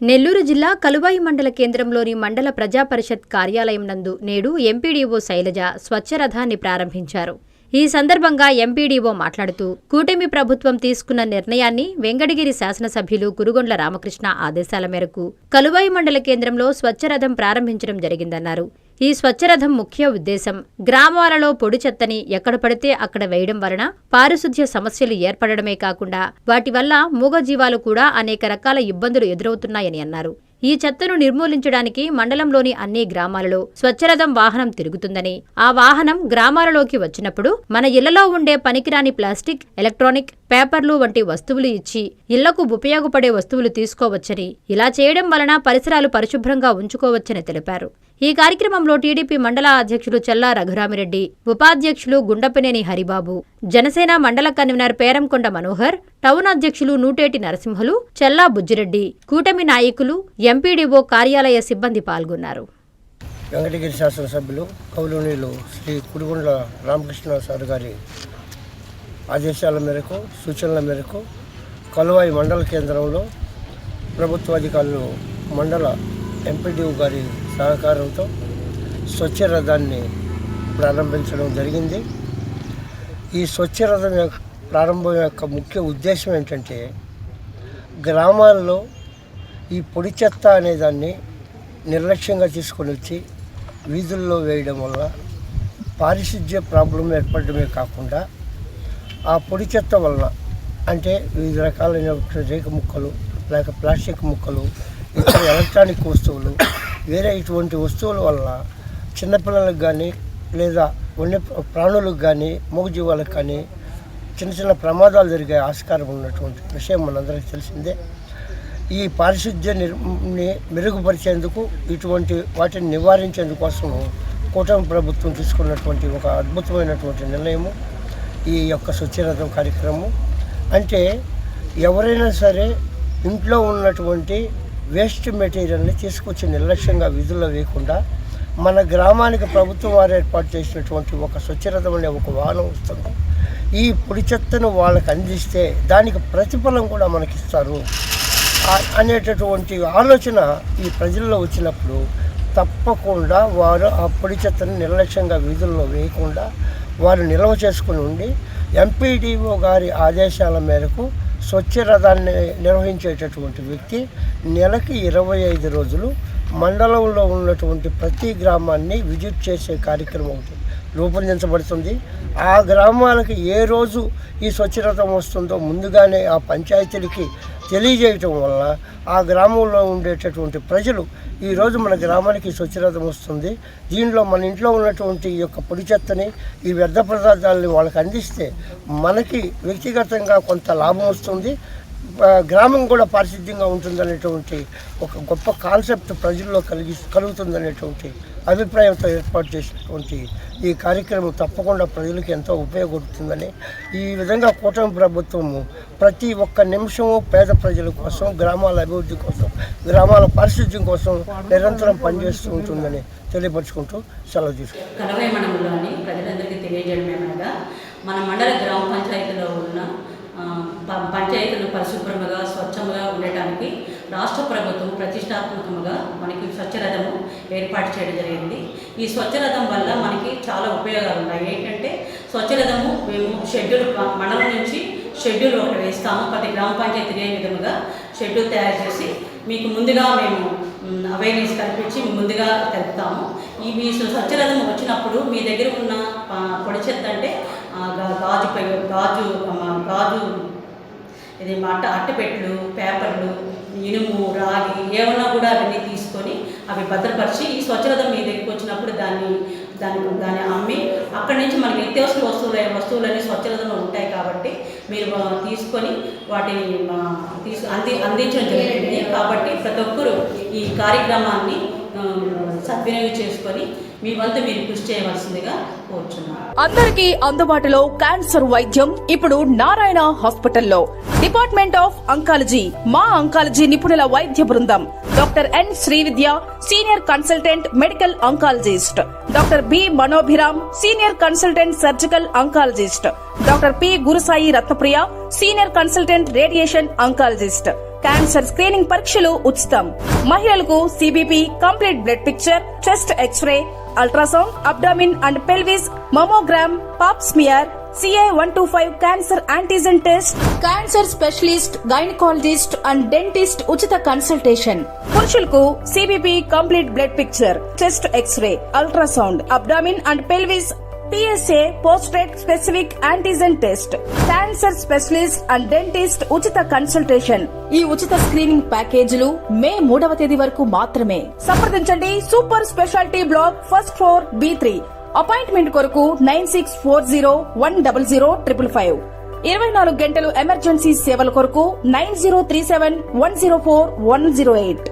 నెల్లూరు జిల్లా కలువాయి మండల కేంద్రంలోని మండల ప్రజాపరిషత్ కార్యాలయం నందు నేడు ఎంపీడీఓ శైలజ స్వచ్ఛరథాన్ని ప్రారంభించారు. ఈ సందర్భంగా ఎంపీడీఓ మాట్లాడుతూ కూటమి ప్రభుత్వం తీసుకున్న నిర్ణయాన్ని వెంకటగిరి శాసనసభ్యులు కురుగొండ్ల రామకృష్ణ ఆదేశాల మేరకు కలువాయి మండల కేంద్రంలో స్వచ్ఛరథం ప్రారంభించడం జరిగిందన్నారు. ఈ స్వచ్ఛరథం ముఖ్య ఉద్దేశం గ్రామాలలో పొడి చెత్తని ఎక్కడ పడితే అక్కడ వేయడం వలన పారిశుధ్య సమస్యలు ఏర్పడడమే కాకుండా వాటి వల్ల మూగజీవాలు కూడా అనేక రకాల ఇబ్బందులు ఎదురవుతున్నాయని అన్నారు. ఈ చెత్తను నిర్మూలించడానికి మండలంలోని అన్ని గ్రామాలలో స్వచ్ఛరథం వాహనం తిరుగుతుందని, ఆ వాహనం గ్రామాలలోకి వచ్చినప్పుడు మన ఇళ్లలో ఉండే పనికిరాని ప్లాస్టిక్, ఎలక్ట్రానిక్, పేపర్లు వంటి వస్తువులు ఇచ్చి ఇళ్లకు ఉపయోగపడే వస్తువులు తీసుకోవచ్చని, ఇలా చేయడం వలన పరిసరాలు పరిశుభ్రంగా ఉంచుకోవచ్చని తెలిపారు. ఈ కార్యక్రమంలో టీడీపీ మండల అధ్యక్షులు చెల్లా రఘురామిరెడ్డి, ఉపాధ్యక్షులు గుండపనేని హరిబాబు, జనసేన మండల కన్వీనర్ పేరంకొండ మనోహర్, టౌన్ అధ్యక్షులు నూటేటి నరసింహులు, చెల్లా బుజ్జిరెడ్డి, కూటమి నాయకులు, ఎంపీడీఓ కార్యాలయ సిబ్బంది పాల్గొన్నారు. వెంకటగిరి శాసనసభ్యులు కౌలునీలు శ్రీ కురుగొండ్ల రామకృష్ణ సార్ గారి ఆదేశాల మేరకు, సూచనల మేరకు కలువాయి మండల కేంద్రంలో ప్రభుత్వాధికారులు మండల ఎంపీడీఓ గారి సహకారంతో స్వచ్ఛరథాన్ని ప్రారంభించడం జరిగింది. ఈ స్వచ్ఛరథం ప్రారంభం యొక్క ముఖ్య ఉద్దేశం ఏంటంటే, గ్రామాల్లో ఈ పొడి చెత్త అనేదాన్ని నిర్లక్ష్యంగా తీసుకొని వచ్చి వీధుల్లో వేయడం వల్ల పారిశుధ్య ప్రాబ్లం ఏర్పడమే కాకుండా, ఆ పొడి చెత్త వలన అంటే వివిధ రకాలైన రేకు ముక్కలు, లేక ప్లాస్టిక్ ముక్కలు, ఇతర ఎలక్ట్రానిక్ వస్తువులు, వేరే ఇటువంటి వస్తువుల వల్ల చిన్నపిల్లలకు కానీ లేదా వన్య ప్రాణులకు కానీ మూగజీవాలకు కానీ చిన్న చిన్న ప్రమాదాలు జరిగే ఆస్కారం ఉన్నటువంటి విషయం మనందరికీ తెలిసిందే. ఈ పారిశుధ్య మెరుగుపరిచేందుకు, ఇటువంటి వాటిని నివారించేందుకోసం కూటమి ప్రభుత్వం తీసుకున్నటువంటి ఒక అద్భుతమైనటువంటి నిర్ణయము ఈ యొక్క స్వచ్ఛరథం కార్యక్రమం. అంటే ఎవరైనా సరే ఇంట్లో ఉన్నటువంటి వేస్ట్ మెటీరియల్ని తీసుకొచ్చి నిర్లక్ష్యంగా వీధుల్లో వేయకుండా, మన గ్రామానికి ప్రభుత్వం వారు ఏర్పాటు చేసినటువంటి ఒక స్వచ్ఛరథం అనే ఒక వాహనం వస్తుంది. ఈ పొడి చెత్తను వాళ్ళకి అందిస్తే దానికి ప్రతిఫలం కూడా మనకిస్తారు అనేటటువంటి ఆలోచన ఈ ప్రజల్లో వచ్చినప్పుడు తప్పకుండా వారు ఆ పొడి చెత్తను నిర్లక్ష్యంగా వీధుల్లో వేయకుండా వారు నిల్వ చేసుకుని ఉండి, ఎంపీడీఓ గారి ఆదేశాల మేరకు స్వచ్ఛరథాన్ని నిర్వహించేటటువంటి వ్యక్తి నెలకి 25 రోజులు మండలంలో ఉన్నటువంటి ప్రతి గ్రామాన్ని విజిట్ చేసే కార్యక్రమం రూపొందించబడుతుంది. ఆ గ్రామాలకు ఏ రోజు ఈ స్వచ్ఛరథం వస్తుందో ముందుగానే ఆ పంచాయతీలకి తెలియజేయటం వల్ల ఆ గ్రామంలో ఉండేటటువంటి ప్రజలు ఈరోజు మన గ్రామానికి స్వచ్ఛరథం వస్తుంది, దీనిలో మన ఇంట్లో ఉన్నటువంటి ఈ యొక్క పొడి చెత్తని, ఈ వ్యర్థ పదార్థాలని వాళ్ళకి అందిస్తే మనకి వ్యక్తిగతంగా కొంత లాభం వస్తుంది, గ్రామం కూడా పారిశుద్ధ్యంగా ఉంటుందనేటువంటి ఒక గొప్ప కాన్సెప్ట్ ప్రజల్లో కలుగుతుందనేటువంటి అభిప్రాయంతో ఏర్పాటు చేసినటువంటి ఈ కార్యక్రమం తప్పకుండా ప్రజలకు ఎంతో ఉపయోగపడుతుందని, ఈ విధంగా కూటమి ప్రభుత్వము ప్రతి ఒక్క నిమిషము పేద ప్రజల కోసం, గ్రామాల అభివృద్ధి కోసం, గ్రామాల పారిశుద్ధ్యం కోసం నిరంతరం పనిచేస్తూ ఉంటుందని తెలియపరుచుకుంటూ సెలవు తీసుకుంటాం. కలువాయి మండలంలోని ప్రజలందరికీ తెలియజేయడమేమనగా, మన మండల గ్రామ పంచాయతీలో ఉన్న పంచాయతీలు పరిశుభ్రంగా స్వచ్ఛంగా ఉండటానికి రాష్ట్ర ప్రభుత్వం ప్రతిష్టాత్మకంగా మనకి స్వచ్ఛరథము ఏర్పాటు చేయడం జరిగింది. ఈ స్వచ్ఛరథం వల్ల మనకి చాలా ఉపయోగాలు ఉన్నాయి. ఏంటంటే, స్వచ్ఛరథము మేము షెడ్యూల్ మండలం నుంచి షెడ్యూల్ ఒకటి వేస్తాము. ప్రతి గ్రామ పంచాయతీ తిరిగే విధముగా షెడ్యూల్ తయారు చేసి మీకు ముందుగా మేము అవేర్నెస్ కల్పించి ముందుగా తెలుపుతాము. మీ స్వచ్ఛరథం వచ్చినప్పుడు మీ దగ్గర ఉన్న పొడి చెత్త అంటే గాజు ఇది అట్టపెట్లు, పేపర్లు, ఇనుము, రాగి ఏమన్నా కూడా అవన్నీ తీసుకొని అవి భద్రపరిచి ఈ స్వచ్ఛరథం మీ దగ్గరికి వచ్చినప్పుడు దాన్ని అమ్మి అక్కడి నుంచి మనకి నిత్యావసర వస్తువులన్నీ స్వచ్ఛరథంలో ఉంటాయి కాబట్టి మీరు తీసుకొని వాటిని అందించడం జరుగుతుంది. కాబట్టి ప్రతి ఒక్కరూ ఈ కార్యక్రమాన్ని సద్వినియోగం చేసుకొని మీ వంతు మీరు కృషి చేయవలసిందిగా కోరుచున్నాను. అందరికీ అందుబాటులో క్యాన్సర్ వైద్యం ఇప్పుడు నారాయణ హాస్పిటల్లో. డిపార్ట్మెంట్ ఆఫ్ అంకాలజీ, మా అంకాలజీ నిపుణుల వైద్య బృందం. Doctor N Srividya, senior consultant medical oncologist. Doctor B Manobhiram, senior consultant surgical oncologist. Doctor P Gurusai Ratnapriya, senior consultant radiation oncologist. Cancer screening పరీక్షలు ఉచితం. మహిళలకు CBP, complete blood picture, chest X-ray, ultrasound, abdomen and pelvis, mammogram, pap smear, CA-125 cancer antigen test, cancer specialist, gynaecologist and dentist ఉచిత consultation. పురుషులకు CBP, complete blood picture, chest X-ray, ultrasound, abdomen and pelvis, PSA పోస్ట్రేట్ specific antigen test, cancer specialist and dentist ఉచిత consultation. ఈ ఉచిత screening ప్యాకేజీలు మే 3వ తేదీ వరకు మాత్రమే. సంప్రదించండి super speciality block, first floor, B3. Appointment కొరకు 9640100555. 24 గంటలు ఎమర్జెన్సీ సేవల కొరకు 9037104108.